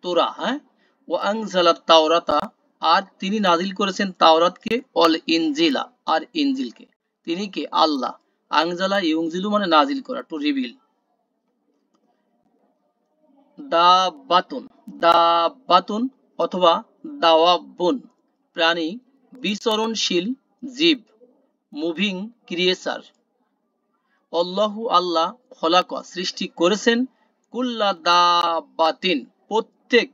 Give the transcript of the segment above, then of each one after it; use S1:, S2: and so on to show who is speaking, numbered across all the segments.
S1: তোরা, হ্যাঁ, ও আনজালা তাওরাতা, আর তিনি নাজিল করেছেন তাওরাতকে, অল ইনজিলা, আর ইনজিলকে। তিনি কে? আল্লাহ। আনজালা ইউনজিলু মানে নাজিল করা, টু রিভিল। দাবাতুন, দাবাতুন অথবা দাওয়াবুন, প্রাণী, বিচরণশীল জীব, মুভিং ক্রিয়েচার। অল্লাহু আল্লাহ, খলাকা সৃষ্টি করেছেন, কুল্লা দাবাতিন প্রত্যেক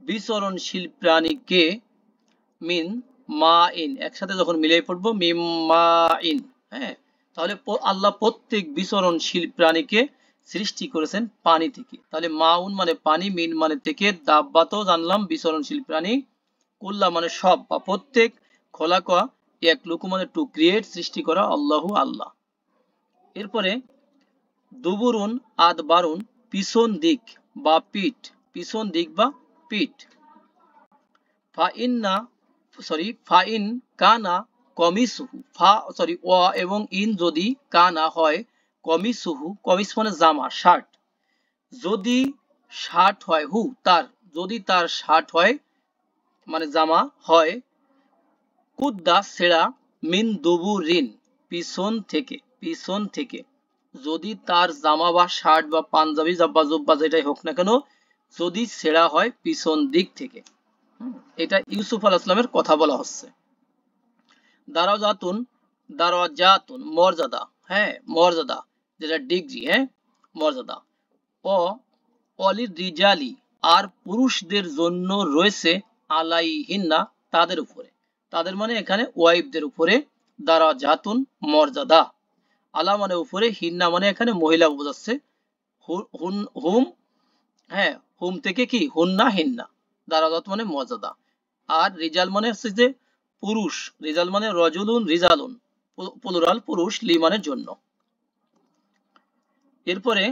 S1: বিচরণশীল প্রাণীকে, মিন মা ইন, একসাথে যখন মিলিয়ে পড়বো মিম মা ইন, হ্যাঁ, তাহলে আল্লাহ প্রত্যেক বিচরণশীল প্রাণীকে সৃষ্টি করেছেন পানি থেকে। তাহলে মাউন মানে পানি, মিন মানে থেকে, দাব্বাতও জানলাম বিচরণশীল প্রাণী, কুল্লা মানে সব বা প্রত্যেক, খোলাকা এক লুকু মানে টু ক্রিয়েট সৃষ্টি করা, আল্লাহু আল্লাহ। এরপরে দুবুরুন আদবারুন পিছন দিক বা পিঠ, পিছন দিক বা পিঠ। ফাইন্না ফাইন কানা কমিসুহু, ও এবং ইন যদি কানা হয়, কমিসুহু, কমিস মানে জামা শার্ট, যদি শার্ট হয়, হু তার, যদি তার শার্ট হয় মানে জামা হয়, কুদ্দা ছেঁড়া, মিন দুবুরিন পিছন থেকে, পিছন থেকে, যদি তার জামা বা শার্ট বা পাঞ্জাবি বা জুব্বা যেটাই হোক না কেন, যদি ছেঁড়া হয় পিছন দিক থেকে। এটা ইউসুফ আলাইহিস সালামের কথা বলা হচ্ছে। দারাজাতুন, দারাজাতুন মর্যাদা, হ্যাঁ, মর্যাদা যেটা ডিগ্রি, হ্যাঁ, মর্যাদা। ও অলির রিজালি, আর পুরুষদের জন্য রয়েছে, আলাইহিন্না তাদের উপরে, তাদের মানে এখানে ওয়াইফদের উপরে, দারাজাতুন মর্যাদা, আলা মানে উপরে, হিন্না মানে এখানে মহিলা বোঝাচ্ছে, হুম, হ্যাঁ, হুম থেকে কি হুন্না হিন্না, দারাজাত মানে মর্যাদা। আর রিজাল মানে হচ্ছে যে পুরুষ, রিজাল মানে রজুলুন রিজালুন, প্লুরাল পুরুষ, লি মানে জন্য। এরপরে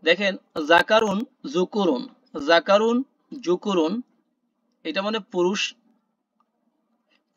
S1: দেখেন জাকারুন জুকুরুন, জাকারুন জুকুরুন, এটা মানে পুরুষ,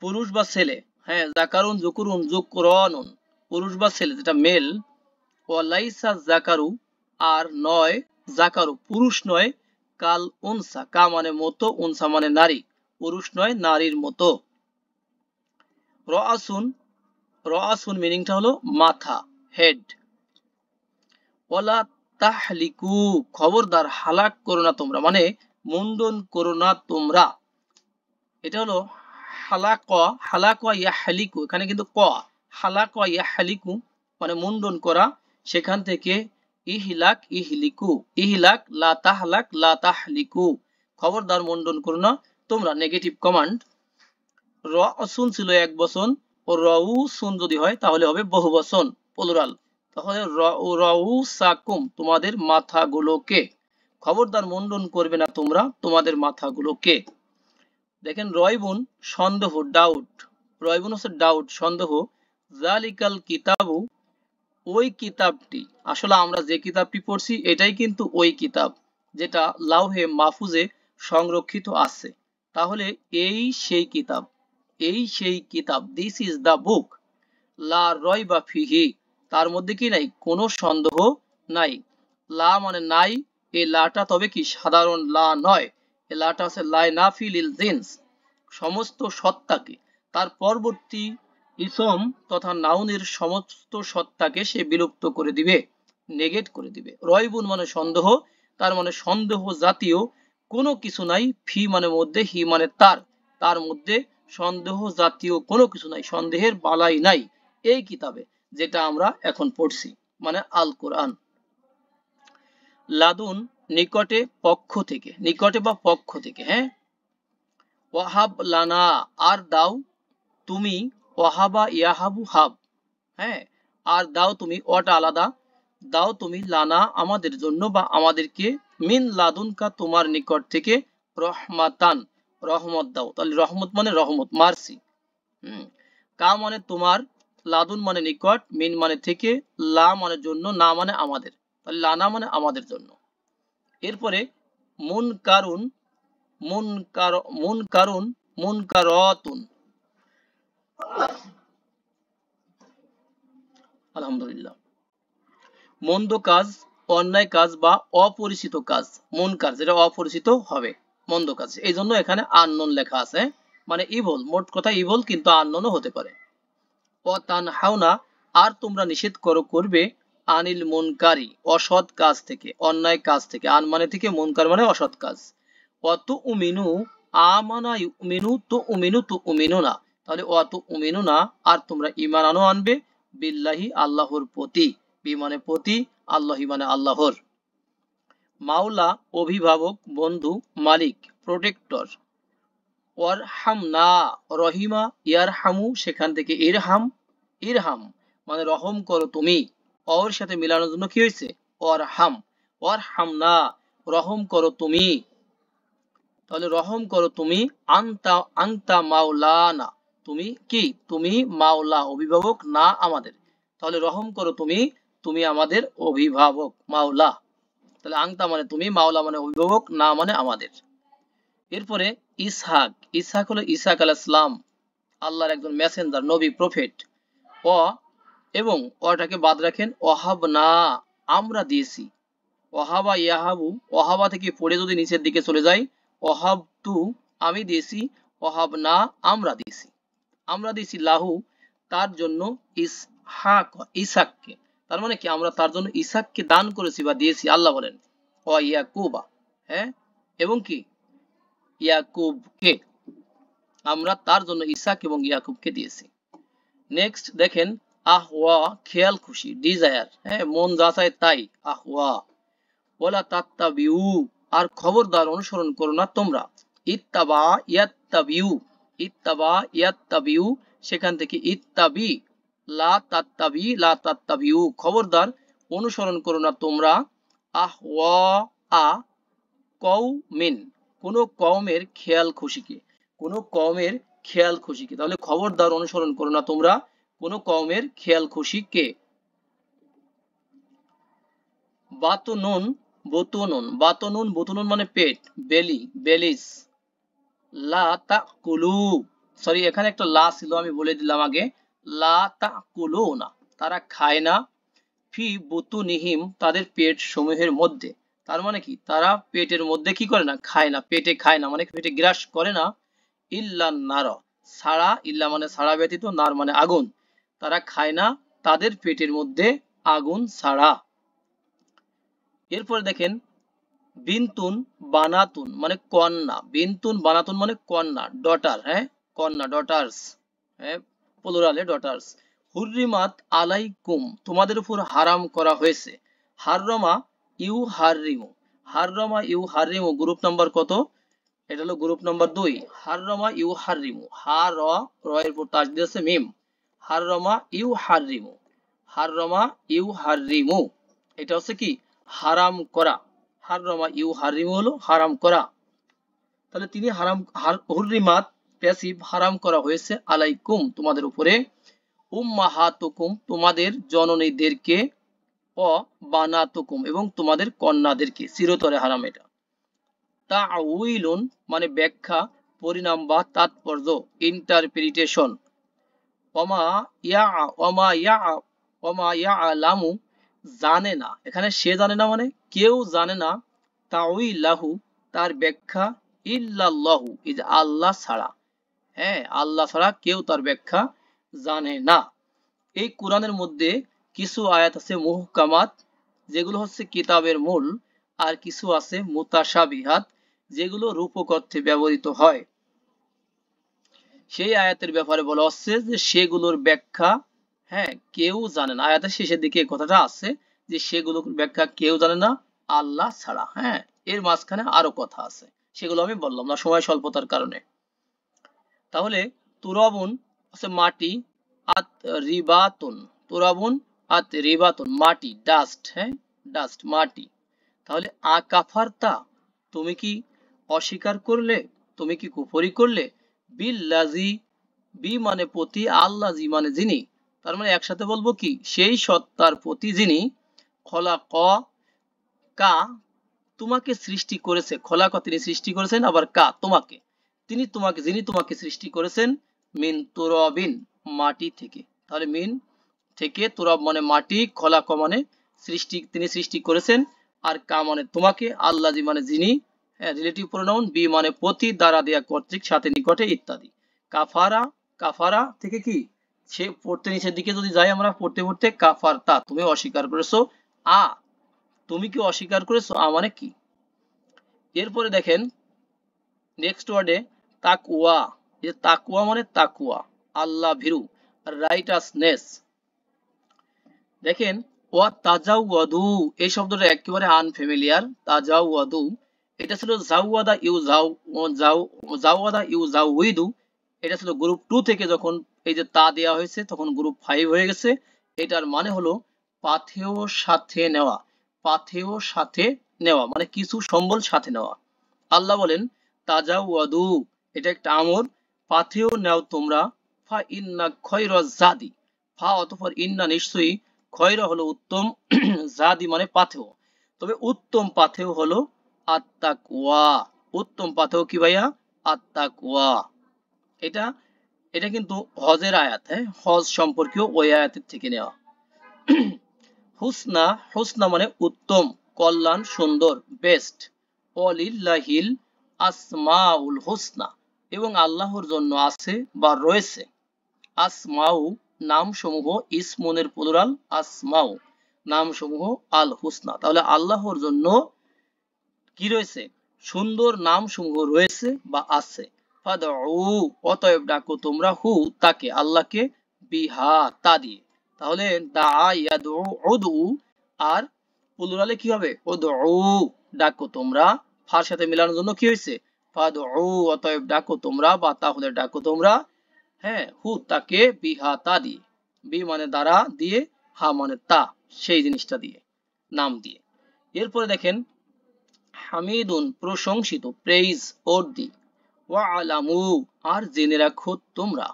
S1: পুরুষ বা ছেলে, হ্যাঁ, জাকারুন জুকুরুন জুকরানুন পুরুষ বা ছেলে যেটা মেল। ওয়ালাইসা জাকারু, আর নয় জাকারু পুরুষ নয়, কাল উনসা, কা মানে মতো, উনসা মানে নারী, পুরুষ নয় নারীর মতো। রাসুন, রাসুন মিনিংটা হলো মাথা, হেড। ওয়ালা তাহলিকু, খবরদার হালাক করো না তোমরা, মানে মুন্ডন করো না তোমরা। এটা হলো হালাকা, হালাকা ইয়াহলিকু, এখানে কিন্তু ক, হালাকা ইয়াহলিকু মানে মুন্ডন করা, সেখান থেকে ইহলাক ইহলিকু, ইহলাক লা তাহলাক লা তাহলিকু, খবরদার মুন্ডন করো না তোমরা, নেগেটিভ কমান্ড। রসুন ছিল এক বচন, ও রউসুন যদি হয় তাহলে হবে বহু বচন, প্লুরাল, তাহলে রউসাকুম তোমাদের মাথাগুলোকে, খবরদার মুন্ডন করবে না তোমরা তোমাদের মাথাগুলোকে। দেখেন রয়বুন সন্দেহ, ডাউট, রয়বুন হচ্ছে ডাউট, সন্দেহ। জালিকাল কিতাবু, ওই কিতাবটি, আসলে আমরা যে কিতাবটি পড়ছি এটাই কিন্তু ওই কিতাব যেটা লাউহে মাহফুজে সংরক্ষিত আছে। তাহলে এই সেই কিতাব, এই সেই কিতাব, দিস ইজ দা বুক, লা রয়বা ফিহি, তার মধ্যে কি নাই কোনো সন্দেহ নাই, লা মানে নাই, এই লাটা তবে কি সাধারণ লা নয়, এই লাটা আছে লাই নাফি লিল জিন্স, সমস্ত সত্তাকে, তার পরবর্তী ইসম তথা নাউনের সমস্ত সত্তাকে সে বিলুপ্ত করে দিবে, নেগেট করে দিবে। রয়বুন মানে সন্দেহ, তার মানে সন্দেহ জাতীয় কোনো কিছু নাই, ফি মানে মধ্যে, হি মানে তার, তার মধ্যে সন্দেহ জাতীয় কোনো কিছু নাই, সন্দেহের বালাই নাই এই কিতাবে যেটা আমরা এখন পড়ছি, মানে আল কোরআন। লাদুন নিকটে, পক্ষ থেকে, নিকটে বা পক্ষ থেকে, হ্যাঁ। ওয়াহাব লানা, আর দাও তুমি, ওয়াহাবা ইয়াহাবু হাব, হ্যাঁ, আর দাও তুমি, ওটা আলাদা, দাও তুমি, লানা আমাদের জন্য বা আমাদেরকে, মিন লাদুনকা তোমার নিকট থেকে, রহমাতান রহমত দাও, তাহলে রহমত মানে রহমত, মার্সি। কা মানে তোমার, লাদুন মানে নিকট, মিন মানে থেকে, লা মানে জন্য, না মানে আমাদের, তাহলে লানা মানে আমাদের জন্য। এরপরে মুন কারুন, মুন কারুন, মুন কারতুন, আলহামদুলিল্লাহ, মন্দ কাজ, অন্যায় কাজ বা অপরিচিত কাজ, মুনকার যেটা অপরিচিত হবে, মন্দ কাজ, এই জন্য এখানে আননোন লেখা আছে, মানে ইভল, মোট কথা ইভল, কিন্তু আননোনও হতে পারে। অতানহাউনা, আর তোমরা নিষেধ করবে, আনিল মুনকারি, অসৎ কাজ থেকে, অন্যায় কাজ থেকে, আন মানে থেকে, মুনকার মানে অসৎ কাজ। অত উমিনু, আমানা ইউমিনু, তো উমিনু, তো উমিনু না, তাহলে অত উমিনু না, আর তোমরা ঈমান আনবে, বিল্লাহি আল্লাহর প্রতি, বি মানে প্রতি, আল্লাহি মানে আল্লাহর। মাওলা অভিভাবক, বন্ধু, মালিক প্রোটেক্টর। ওয়ারহামনা, রহিমা, ইয়ারহামু সেখান থেকে ইরহাম, ইরহাম মানে রহম করো তুমি, অর সাথে মিলানোর জন্য কি হয়েছে ওয়ারহাম, ওয়ারহামনা রহম করো তুমি, তাহলে রহম করো তুমি, আনতা আনতা মাওলানা, তুমি কি, তুমি মাওলা অভিভাবক না আমাদের, তাহলে রহম করো তুমি, তুমি আমাদের অভিভাবক মাওলা, তাহলে আংতা মানে তুমি, মাওলা মানে অভিভাবক, না মানে আমাদের। এরপরে ইসহাক, ইসহাক হলো ইসহাক আলাইহিস সালাম, আল্লাহর একজন মেসেঞ্জার, নবী, প্রফেট। অ এবং অটাকে বাদ রাখেন, ওয়াহাব না, আমরা দিয়েছি, ওয়াহাবা ইয়াহাবু, ওয়াহাবা থেকে পড়ে যদি নিচের দিকে চলে যায়, ওয়াহাব তু আমি দিয়েছি, ওয়াহাব না আমরা দিয়েছি, আমরা দিয়েছি লাহু তার জন্য, ইসহাক ইসাককে, তার মানে কি আমরা তার জন্য ইসাককে দান করেছি বা দিয়েছি, আল্লাহ বলেন। ও ইয়াকুবা, হ্যাঁ, এবং কি ইয়াকুবকে, আমরা তার জন্য ইসাক এবং ইয়াকুবকে দিয়েছি। নেক্সট দেখেন, আহওয়া খেয়াল খুশি, ডিজায়ার, হ্যাঁ মন যা চায় তাই, আহওয়া। ওয়ালা তাত্তাবিউ, আর খবরদার অনুসরণ করো না তোমরা, ইত্তাবা ইয়াত্তাবিউ, ইত্তাবা ইয়াত্তাবিউ সেখান থেকে ইত্তাবি, লা তাত্তাবি, লা তাত্তাবিউ খবরদার অনুসরণ করো না তোমরা, আহওয়া আ কওমিন কোন কওমের খেয়াল খুশিকে, কোন কওমের খেয়াল খুশিকে, তাহলে খবরদার অনুসরণ করো না তোমরা কোন কওমের খেয়াল খুশিকে। বাতনুন, বতুনুন, বাতনুন, বতুনুন মানে পেট, বেলি, বেলিস। লা তাকুলু, সরি এখানে একটা লা ছিল, আমি বলে দিলাম আগে, লা তাকুলু না, তারা খায় না, ফি বুতুনিহিম তাদের পেট সমূহের মধ্যে, তার মানে কি তারা পেটের মধ্যে কি করে না, খায় না, পেটে খায় না মানে পেটে গ্রাস করে না, ইল্লা নার, ছাড়া, ইল্লা মানে ছাড়া ব্যতীত, নার মানে আগুন, তারা খায় না তাদের পেটের মধ্যে আগুন ছাড়া। এরপরে দেখেন, বিনতুন বানাতুন মানে কন্যা, বিনতুন বানাতুন মানে কন্যা, ডটার, হ্যাঁ কন্যা, ডটার্স, হ্যাঁ প্লুরালে ডটার্স। হুররিমাত আলাইকুম তোমাদের উপর হারাম করা হয়েছে, হাররমা ইউ হাররিমু, হাররমা ইউ হাররিমু গ্রুপ নাম্বার কত, এটা হলো গ্রুপ নাম্বার 2, হাররমা ইউ হাররিমু, হা র, র এর উপর তাসদিদ আছে মিম, হাররমা ইউ হাররিমু, হাররমা ইউ হাররিমু এটা হচ্ছে কি হারাম করা, হাররমা ইউ হাররিমু হলো হারাম করা, তাহলে তিনি হারাম, হুররিমাত প্যাসিভ, হারাম করা হয়েছে, আলাইকুম তোমাদের উপরে, উম্মাহাতুকুম তোমাদের জননীদেরকে, অ বানাতুকুম এবং তোমাদের কন্যাদেরকে, চিরতরে হারাম এটা। তাউইলুন মানে ব্যাখ্যা, পরিণাম বা তাৎপর্য, ইন্টারপ্রিটেশন। ওমা ইয়া, ওমা ইয়া, ওমা ইয়ালামু জানে না, এখানে সে জানে না মানে কেউ জানে না, তাউইলাহু তার ব্যাখ্যা, ইল্লাল্লাহু এই যে আল্লাহ ছাড়া, হ্যাঁ আল্লাহ ছাড়া কেউ তার ব্যাখ্যা জানে না। এই কোরআনের মধ্যে কিছু আয়াত আছে মুহকামাত, যেগুলো হচ্ছে কিতাবের মূল, আর কিছু আছে মুতাশাবিহাত, যেগুলো রূপক অর্থে ব্যবহৃত হয়। সেই আয়াতের ব্যাপারে বলা হচ্ছে যে সেগুলোর ব্যাখ্যা, হ্যাঁ কেউ জানে না, আয়াতের শেষের দিকে এই কথাটা আছে যে সেগুলোর ব্যাখ্যা কেউ জানে না আল্লাহ ছাড়া, হ্যাঁ এর মাঝখানে আরো কথা আছে, সেগুলো আমি বললাম না সময় স্বল্পতার কারণে। তাহলে তুরাবুন হচ্ছে মাটি, আত রিবাতুন, তুরাবুন আত রিবাতুন মাটি, ডাস্ট, হ্যাঁ ডাস্ট মাটি। তাহলে আকাফারতা তুমি কি অস্বীকার করলে, তুমি কি কুফরি করলে, বিল্লাজি, বি মানে প্রতি, আল্লাজি মানে যিনি, তার মানে একসাথে বলবো কি সেই সত্তার প্রতি যিনি, খলাক কা তোমাকে সৃষ্টি করেছে, খলাক তিনি সৃষ্টি করেছেন, আবার কা তোমাকে, তিনি তোমাকে, যিনি তোমাকে সৃষ্টি করেছেন, মিন তুরাবিন মাটি থেকে, তাহলে মিন থেকে, তুরাব মানে মাটি, খলাক মানে তিনি সৃষ্টি করেছেন, আর কা মানে তোমাকে, আল্লাযী মানে যিনি, রিলেটিভ প্রোনাউন, বি মানে প্রতি, দ্বারা, দেয়া, কর্তৃক, সাথে, নিকটে ইত্যাদি। কাফারা, কাফারা থেকে কি সে পড়তে নিচের দিকে যদি যাই আমরা পড়তে পড়তে কাফারতা তুমি অস্বীকার করেছো, আ তুমি কি অস্বীকার করেছো, আ মানে কি। এরপরে দেখেন নেক্সট ওয়ার্ডে তাকওয়া, এই তাকওয়া মানে তাকওয়া, আল্লাহ ভীরু, রাইটাসনেস। দেখেন ওয়া তাজাওয়াদু, এই শব্দটা একেবারে আনফ্যামিলিয়ার। তাজাওয়াদু এটা ছিল জাওয়াদা ইউ জাওয়াদা ইউ জাউইদু, এটা ছিল গ্রুপ 2 থেকে, যখন এই যে তা দেয়া হয়েছে তখন গ্রুপ 5 হয়ে গেছে। এটার মানে হলো পাথেয় সাথে নেওয়া, পাথেয় সাথে নেওয়া মানে কিছু সম্বল সাথে নেওয়া। আল্লাহ বলেন তাজাওয়াদু, এটা একটা আমর, পাথেয় নাও তোমরা, ফা ইন্না খয়রাজ জাদি, ফা অতঃপর ইন্না নিশ্চয়ই, খয়রা হলো উত্তম, জাদি মানে পাথেয়, তবে উত্তম পাথেয় হলো আত্তাকওয়া। উত্তম পাথেয় কি ভাইয়া? আত্তাকওয়া। এটা এটা কিন্তু হজের আয়াত, হ্যাঁ, হজ সম্পর্কীয় ওই আয়াতের থেকে নেওয়া। হুসনা, হুসনা মানে উত্তম, কল্যাণ, সুন্দর, বেস্ট। ওয়ালিল্লাহিল আসমাউল হুসনা, এবং আল্লাহর জন্য আছে বা রয়েছে, আসমাউ নামসমূহ, ইসমনের প্লুরাল আসমাউ, নামসমূহ, আল হুসনা, তাহলে আল্লাহর জন্য কি রয়েছে? সুন্দর নামসমূহ রয়েছে বা আছে। ফাদউ, অতএব ডাকো তোমরা, হু তাকে, আল্লাহকে, বিহা তা দিয়ে। তাহলে দা ইয়াদু, উদু, আর প্লুরালে কি হবে? উদউ, ডাকো তোমরা, ফার সাথে মিলানোর জন্য কি হয়েছে? ফাদউ, অতএব ডাকো তোমরা, বা তাহলে ডাকো তোমরা, হ্যাঁ, হু তাকে, বিহা তা দিয়ে, বি মানে দ্বারা, দিয়ে, হা মানে তা, সেই জিনিসটা দিয়ে, নাম দিয়ে। এরপরে দেখেন হামিদুন প্রশংসিত, প্রেইজ ওর্দি, ওয়া আলামু আর জেনে রাখো তোমরা,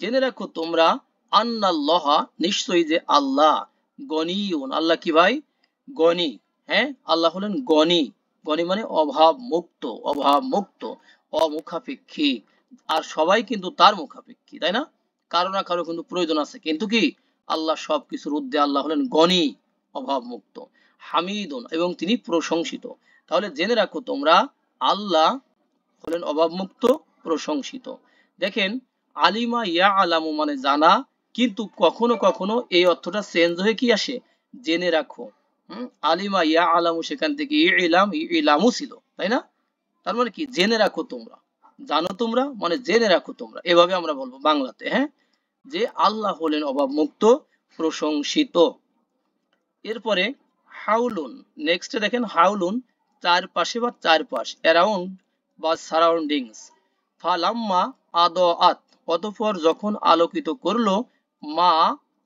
S1: জেনে রাখো তোমরা, আন্নাল্লাহা নিশ্চয়ই যে আল্লাহ, গনিউন, আল্লাহ কি ভাই? গনি, হ্যাঁ, আল্লাহ হলেন গনি। গনি মানে অভাব মুক্ত, অভাব মুক্ত, অমুখাপেক্ষী, আর সবাই কিন্তু তার মুখাপেক্ষী, তাই না? কারো না কারো কিন্তু প্রয়োজন আছে, কিন্তু কি আল্লাহ সবকিছুর ঊর্ধ্বে, আল্লাহ হলেন গনি, অভাব মুক্ত, হামিদুন এবং তিনি প্রশংসিত। তাহলে জেনে রাখো তোমরা আল্লাহ হলেন অভাবমুক্ত, প্রশংসিত। দেখেন আলিমা ইয়া আলামু মানে জানা, কিন্তু কখনো কখনো এই অর্থটা চেঞ্জ হয়ে কি আসে? জেনে রাখো। আলিমা ইয়া আলামু সেখান থেকে ইলামু ছিল, তাই না? তার মানে কি? জেনে রাখো তোমরা, জানো তোমরা মানে জেনে রাখো তোমরা, এভাবে আমরা বলবো বাংলাতে, হ্যাঁ, যে আল্লাহ হলেন অভাবমুক্ত, প্রশংসিত। এরপরে হাউলুন, নেক্সটে দেখেন হাউলুন, চারপাশে বা চারপাশ, অ্যারাউন্ড বা সারাউন্ডিংস। ফালাম্মা আদআত, অতঃপর যখন আলোকিত করলো, মা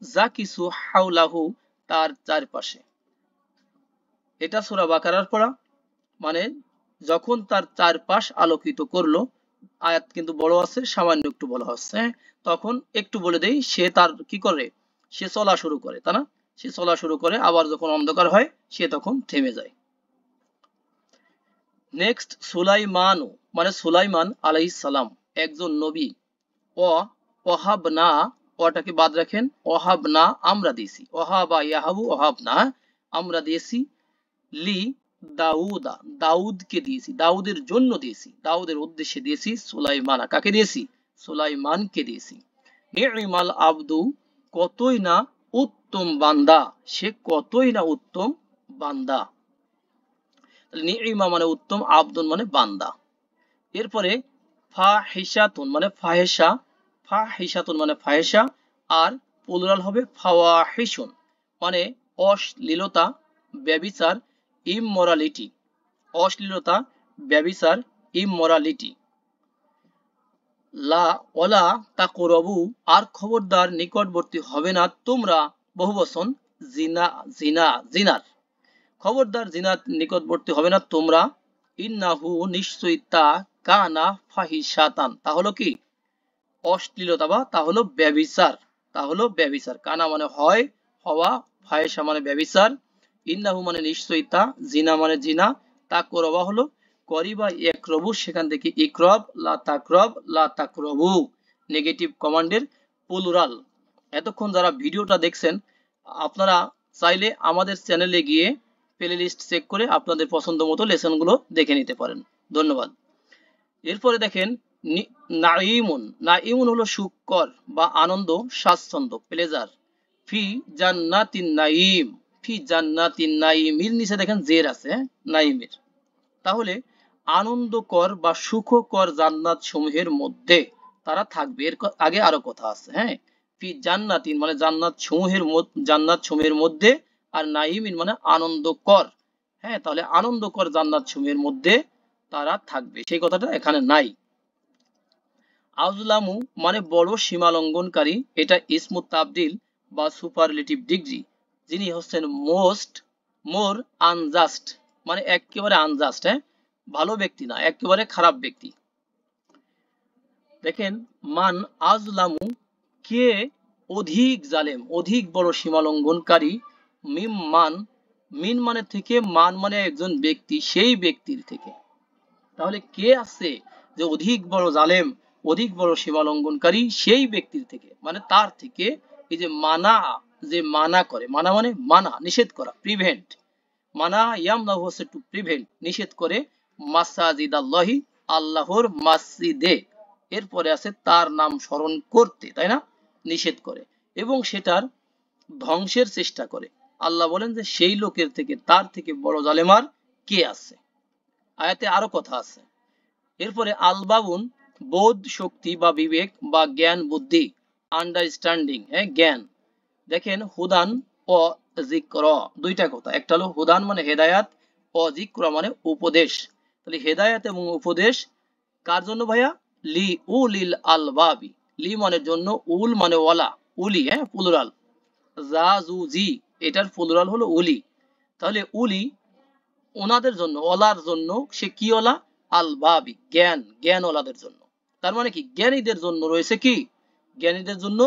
S1: যা কিছু, হাউলাহু তার চারপাশে। এটা সূরা বাকারার পড়া, মানে যখন তার চারপাশ আলোকিত করলো, আয়াত কিন্তু বড় আছে, সামান্য একটু বলা হচ্ছে, হ্যাঁ, তখন একটু বলে দেই, সে তার কি করে? সে চলা শুরু করে, তা না? সে চলা শুরু করে, আবার যখন অন্ধকার হয় সে তখন থেমে যায়। নেক্সট সুলাইমানু মানে সুলাইমান আলাইহিস সালাম একজন নবী। ও ওহাবনা, ওটাকে বাদ রাখেন, ওহাবনা আমরা দিয়েছি, ওহাবা ইয়াহাবু, ওহাবনা আমরা দিয়েছি, লি দাউদা দাউদকে দিয়েছি, দাউদের জন্য দিয়েছি, দাউদের উদ্দেশ্যে দিয়েছি, সুলাইমানা কাকে দিয়েছি? সুলাইমানকে দিয়েছি। নি'মাল আবদু, কতই না উত্তম বান্দা, সে কতই না উত্তম বান্দা। নি'মা মানে উত্তম, আবদুন মানে বান্দা। এরপরে ফাহিশাতুন মানে ফাহেশা, ফাহিশাতুন মানে ফাহেশা, আর প্লুরাল হবে ফাওয়াহিশুন মানে অশ্লীলতা, ব্যভিচার, ইমমরালিটি, অশ্লীলতা, ব্যভিচার, ইমমরালিটি। লা ওয়ালা তাকরাবু, আর খবরদার নিকটবর্তী হবে না তোমরা, বহুবচন, জিনা জিনা জিনার, খবরদার জিনার নিকটবর্তী হবে না তোমরা, ইন্নাহু নিশ্চয়ই তা, কানা ফাহিশাতান তা হলো কি? অশ্লীলতা, বা তা হলো ব্যভিচার, তা হলো ব্যভিচার। কানা মানে হয়, হওয়া, ফাহিশা মানে ব্যভিচার, ইন্নাহু মানে নিশ্চয়ই তা, জিনা মানে জিনা, তাকরাবা হলো করিবা, ইয়াকরাবু সেখান থেকে ইকরাব, লা তাকরাবু নেগেটিভ কমান্ডের প্লুরাল। এতক্ষণ যারা ভিডিওটা দেখছেন আপনারা চাইলে আমাদের চ্যানেলে গিয়ে প্লে লিস্ট চেক করে আপনাদের পছন্দ মতো লেসনগুলো দেখে নিতে পারেন। ধন্যবাদ। এরপরে দেখেন নাইমুন। নাইমুন হলো সুখকর বা আনন্দ, স্বাচ্ছন্দ্য, প্লেজার। ফি জান্নাতিন নাইম। ফি জান্নাতিন নাইমের নিচে দেখেন জের আছে, নাইমের। তাহলে আনন্দকর বা সুখকর জান্নাত সমূহের মধ্যে তারা থাকবে। এর আগে আরো কথা আছে, হ্যাঁ। ফি জান্নাতিন মানে জান্নাত সমূহের মধ্যে, আর নাইমিন মানে আনন্দকর। হ্যাঁ, তাহলে আনন্দকর জান্নাত সমূহের মধ্যে তারা থাকবে, সেই কথাটা এখানে নাই। আজলামু মানে বড় সীমালঙ্ঘনকারী, এটা ইসমু তাবদিল বা সুপারলেটিভ ডিগ্রি। যিনি হচ্ছেন মোর আনজাস্ট মানে একেবারে আনজাস্ট, হ্যাঁ, ভালো ব্যক্তি না, একেবারে খারাপ ব্যক্তি। দেখেন মান আজলামু, কে অধিক জালেম, অধিক বড় সীমালঙ্ঘনকারী। মিন মানে থেকে, মান মানে একজন ব্যক্তি, সেই ব্যক্তির থেকে। তাহলে কে আছে যে অধিক বড় জালেম, অধিক বড় সীমালঙ্ঘনকারী, সেই ব্যক্তির থেকে মানে তার থেকে। এই যে মানা, যে মানা করে, মানা মানে মানা নিষেধ করা, প্রিভেন্ট। মানা ইয়ামনা হচ্ছে টু প্রিভেন্ট, নিষেধ করে। মাসাজিদ আল্লাহি, আল্লাহর মসজিদে। এরপরে আছে তার নাম স্মরণ করতে, তাই না, নিষেধ করে এবং সেটার ধ্বংসের চেষ্টা করে। আল্লাহ বলেন যে সেই লোকের থেকে, তার থেকে বড় জালেমার কে আছে। আয়াতে আরো কথা আছে। এরপরে আলবাবুন বোধ শক্তি বা বিবেক বা জ্ঞান বুদ্ধি, আন্ডারস্ট্যান্ডিং, হ্যাঁ, জ্ঞান। দেখেন হুদান ও যিকর, দুইটা কথা। একটা হলো হুদান মানে হেদায়াত, ও যিকর মানে উপদেশ। তাহলে হেদায়াত এবং উপদেশ কার জন্য ভাইয়া? লি উলিল আলবাবি। লি মানে জন্য, উল মানে ওয়ালা, উলি, হ্যাঁ, প্লুরাল। জাজুজি এটার প্লুরাল হলো উলি। তাহলে উলি ওনাদের জন্য, ওলার জন্য, সে কি ওলা? আলবাবি, জ্ঞান, জ্ঞান ওলাদের জন্য। তার মানে কি জ্ঞানীদের জন্য রয়েছে কি? জ্ঞানীদের জন্য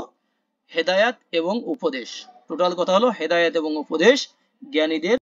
S1: হেদায়াত এবং উপদেশ। টোটাল কথা হলো হেদায়াত এবং উপদেশ জ্ঞানীদের